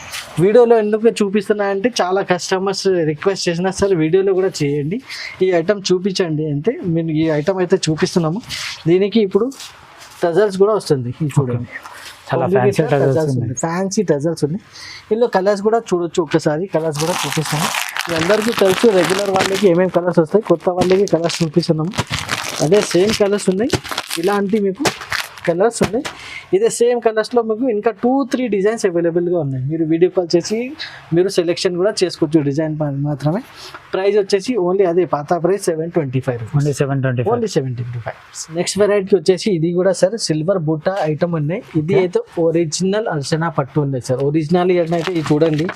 వీడియోలో ఎందుకు చూపిస్తున్నా అంటే చాలా కస్టమర్స్ రిక్వెస్ట్ చేసినా సార్ వీడియోలో కూడా చేయండి, ఈ ఐటమ్ చూపించండి అంటే మేము ఈ ఐటమ్ అయితే చూపిస్తున్నాము. దీనికి ఇప్పుడు టజల్స్ కూడా వస్తుంది. ఇది చూడండి, చాలా ఫ్యాన్సీ టజల్స్ ఉన్నాయి. ఇందులో కలర్స్ కూడా చూడొచ్చు. ఒక్కసారి కలర్స్ కూడా చూపిస్తాము. మీ అందరికీ తెలుసు రెగ్యులర్ వాళ్ళకి ఏమేమి కలర్స్ వస్తాయి, కొత్త వాళ్ళకి కలర్స్ చూపిస్తున్నాము. అదే సేమ్ కలర్స్ ఉన్నాయి, ఇలాంటి మీకు కలర్స్ ఉన్నాయి. ఇదే సేమ్ కలర్స్లో మీకు ఇంకా 2-3 డిజైన్స్ అవైలబుల్గా ఉన్నాయి. మీరు వీడియో కాల్ చేసి మీరు సెలెక్షన్ కూడా చేసుకోవచ్చు డిజైన్ మాత్రమే. ప్రైస్ వచ్చేసి ఓన్లీ అదే పాత ప్రైస్ 725 ఓన్లీ 725. నెక్స్ట్ వెరైటీ వచ్చేసి ఇది కూడా సార్ సిల్వర్ బుట్ట ఐటమ్ ఉన్నాయి. ఇది అయితే ఒరిజినల్ అర్చనా పట్టు ఉంది సార్. ఒరిజినల్ అయితే ఇది చూడండి,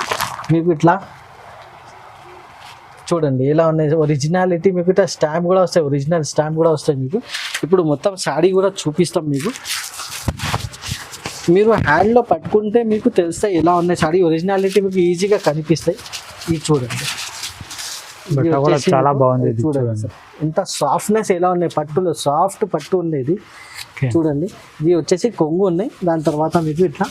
మీకు ఇట్లా చూడండి ఎలా ఉన్నాయి. ఒరిజినాలిటీ మీకు ఇట్లా స్టాంప్ కూడా వస్తాయి, ఒరిజినల్ స్టాంప్ కూడా వస్తాయి మీకు. ఇప్పుడు మొత్తం సాడీ కూడా చూపిస్తాం మీకు. మీరు హ్యాండ్లో పట్టుకుంటే మీకు తెలుస్తాయి ఎలా ఉన్నాయి సాడీ ఒరిజినాలిటీ మీకు ఈజీగా కనిపిస్తాయి. ఇది చూడండి, చాలా బాగుంది. చూడండి సార్ ఎంత సాఫ్ట్నెస్ ఎలా ఉన్నాయి, పట్టులో సాఫ్ట్ పట్టు ఉండేది. చూడండి, ఇది వచ్చేసి కొంగు ఉన్నాయి. దాని తర్వాత మీకు ఇట్లా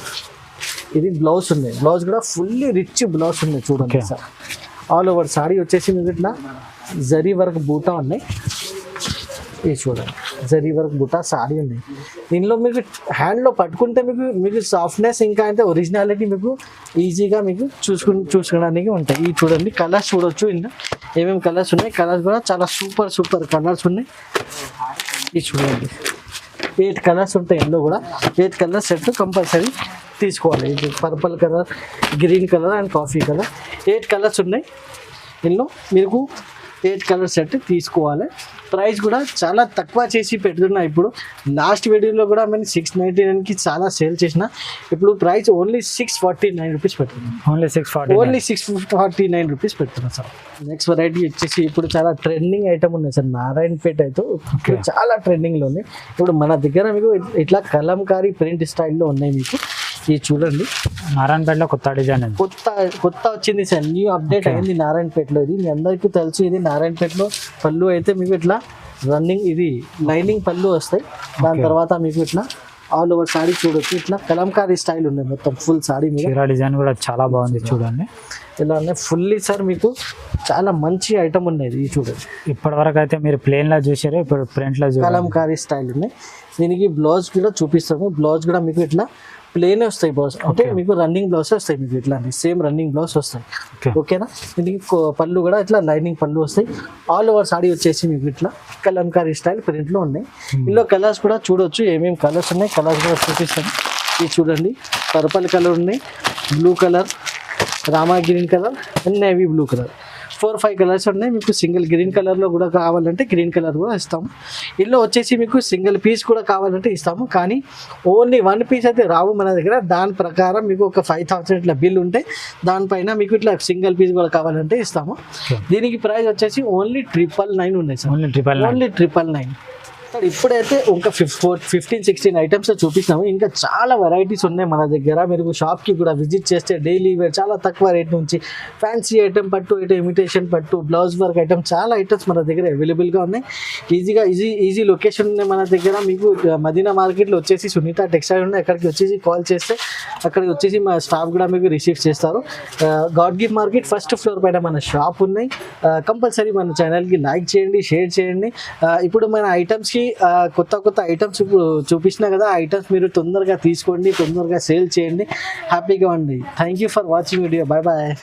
ఇది బ్లౌజ్ ఉన్నాయి. బ్లౌజ్ కూడా ఫుల్లీ రిచ్ బ్లౌజ్ ఉన్నాయి. చూడండి సార్, ఆల్ ఓవర్ సారీ వచ్చేసి మీకు ఇట్లా జరీ వర్క్ బూటా ఉన్నాయి. ఇది చూడండి, జరీ వర్క్ బూటా సారీ ఉన్నాయి. దీనిలో మీకు హ్యాండ్లో పట్టుకుంటే మీకు సాఫ్ట్నెస్ ఇంకా అంటే ఒరిజినాలిటీ మీకు ఈజీగా మీకు చూసుకోవడానికి ఉంటాయి. ఇది చూడండి, కలర్స్ చూడొచ్చు. ఇంకా ఏమేమి కలర్స్ ఉన్నాయి, కలర్స్ కూడా చాలా సూపర్ కలర్స్ ఉన్నాయి. ఇది చూడండి, 8 కలర్స్ ఉంటాయి. ఇందులో కూడా 8 కలర్ సెట్ కంపల్సరీ తీసుకోవాలి. ఇది purple colour, green colour and coffee colour 8 colours ఉన్నాయి. ఇందులో మీకు 8 కలర్ సెట్ తీసుకోవాలి. ప్రైస్ కూడా చాలా తక్కువ చేసి పెడుతున్నా. ఇప్పుడు లాస్ట్ వీడియోలో కూడా మేము 699కి చాలా సేల్ చేసిన. ఇప్పుడు ప్రైస్ ఓన్లీ 649 రూపీస్ పెడుతున్నాం. ఓన్లీ 640. ఓన్లీ 649 రూపీస్ పెడుతున్నాం సార్. నెక్స్ట్ వెరైటీ వచ్చేసి ఇప్పుడు చాలా ట్రెండింగ్ ఐటమ్ ఉన్నాయి సార్. నారాయణపేట అయితే ఇప్పుడు చాలా ట్రెండింగ్లో ఉంది. ఇప్పుడు మన దగ్గర మీకు ఇట్లా కలంకారీ ప్రింట్ స్టైల్లో ఉన్నాయి. మీకు ఇది చూడండి, నారాయణపేటలో కొత్త డిజైన్ అండి. కొత్త వచ్చింది సార్, న్యూ అప్డేట్ అయింది నారాయణపేటలో. ఇది మీ అందరికీ తెలుసు. ఇది నారాయణపేటలో పళ్ళు అయితే మీకు ఇట్లా రన్నింగ్, ఇది లైనింగ్ పళ్ళు వస్తాయి. దాని తర్వాత మీకు ఇట్లా ఆల్ ఓవర్ సాడీ చూడొచ్చు. ఇట్లా కలంకారీ స్టైల్ ఉన్నాయి మొత్తం ఫుల్ సాడీ మీద. చీర డిజైన్ కూడా చాలా బాగుంది చూడండి. ఇలా ఉన్నాయి ఫుల్లీ సార్. మీకు చాలా మంచి ఐటమ్ ఉన్నాయి. ఇది చూడండి, ఇప్పటి వరకు అయితే మీరు ప్లేన్ లో చూసారు, ఇప్పుడు ప్రింట్ లో చూడాలి. కలంకారీ స్టైల్ ఉన్నాయి. దీనికి బ్లౌజ్ కూడా చూపిస్తాము. బ్లౌజ్ కూడా మీకు ఇట్లా ప్లేన్ వస్తాయి బ్లౌజ్, అంటే మీకు రన్నింగ్ బ్లౌజ్ వస్తాయి. మీకు ఇట్లా సేమ్ రన్నింగ్ బ్లౌజ్ వస్తాయి. ఓకేనా. దీనికి పళ్ళు కూడా ఇట్లా లైనింగ్ పళ్ళు వస్తాయి. ఆల్ ఓవర్ సాడీ వచ్చేసి మీకు ఇట్లా కలంకారీ స్టైల్ ప్రింట్లో ఉన్నాయి. ఇందులో కలర్స్ కూడా చూడొచ్చు, ఏమేమి కలర్స్ ఉన్నాయి. కలర్స్ కూడా చూపిస్తాను. ఇది చూడండి, పర్పల్ కలర్ ఉన్నాయి, blue colour, Rama green colour and navy blue colour. 4-5 colours ఉన్నాయి. మీకు సింగిల్ గ్రీన్ కలర్లో కూడా కావాలంటే గ్రీన్ కలర్ కూడా ఇస్తాము. ఇందులో వచ్చేసి మీకు సింగిల్ పీస్ కూడా కావాలంటే ఇస్తాము. కానీ ఓన్లీ 1 పీస్ అయితే రావు మన దగ్గర. దాని ప్రకారం మీకు ఒక 5000 ఇట్లా బిల్ ఉంటే దానిపైన మీకు ఇట్లా సింగిల్ పీస్ కూడా కావాలంటే ఇస్తాము. దీనికి ప్రైస్ వచ్చేసి ఓన్లీ 999 ఉన్నాయి సార్. ఓన్లీ 999. ఇప్పుడైతే ఇంకా 15-16 ఐటమ్స్ చూపిస్తాము. ఇంకా చాలా వెరైటీస్ ఉన్నాయి మన దగ్గర. మీరు షాప్కి కూడా విజిట్ చేస్తే డైలీ వేర్ చాలా తక్కువ రేట్ నుంచి ఫ్యాన్సీ ఐటమ్ పట్టు ఐటమ్, ఇమిటేషన్ పట్టు, బ్లౌజ్ వర్క్ ఐటమ్, చాలా ఐటమ్స్ మన దగ్గర అవైలబుల్గా ఉన్నాయి. ఈజీ లొకేషన్ ఉన్నాయి మన దగ్గర. మీకు మదీనా మార్కెట్లో వచ్చేసి సునీత టెక్స్టైల్ ఉన్నాయి. అక్కడికి వచ్చేసి కాల్ చేస్తే అక్కడికి వచ్చేసి మా స్టాఫ్ కూడా మీకు రిసీవ్ చేస్తారు. God gift market first floor పైన మన షాప్ ఉన్నాయి. కంపల్సరీ మన ఛానల్కి లైక్ చేయండి, షేర్ చేయండి. ఇప్పుడు మన ఐటమ్స్కి కొత్త ఐటమ్స్ ఇప్పుడు చూపించినా కదా, ఐటమ్స్ మీరు తొందరగా తీసుకోండి, తొందరగా సేల్ చేయండి, హ్యాపీగా ఉండి. Thank you for watching video. Bye bye.